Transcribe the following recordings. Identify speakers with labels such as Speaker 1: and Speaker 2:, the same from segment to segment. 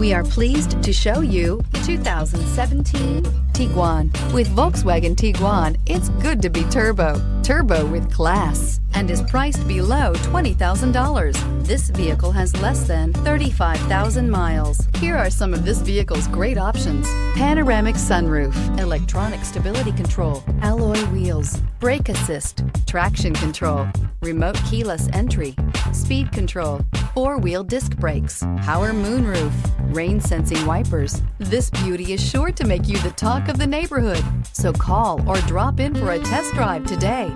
Speaker 1: We are pleased to show you the 2017 Tiguan. With Volkswagen Tiguan, it's good to be turbo. Turbo with class. And is priced below $20,000. This vehicle has less than 35,000 miles. Here are some of this vehicle's great options: panoramic sunroof, electronic stability control, alloy wheels, brake assist, traction control, remote keyless entry, speed control, four-wheel disc brakes, power moonroof, rain sensing wipers. This beauty is sure to make you the talk of the neighborhood. So call or drop in for a test drive today.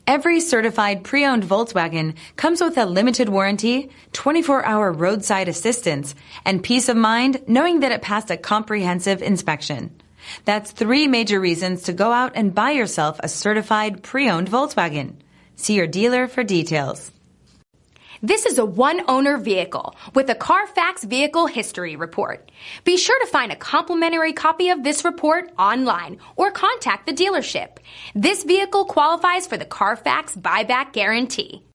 Speaker 2: Every certified pre-owned Volkswagen comes with a limited warranty, 24-hour roadside assistance, and peace of mind knowing that it passed a comprehensive inspection. That's 3 major reasons to go out and buy yourself a certified pre-owned Volkswagen. See your dealer for details.
Speaker 3: This is a one-owner vehicle with a CARFAX Vehicle History Report. Be sure to find a complimentary copy of this report online or contact the dealership. This vehicle qualifies for the CARFAX Buyback Guarantee.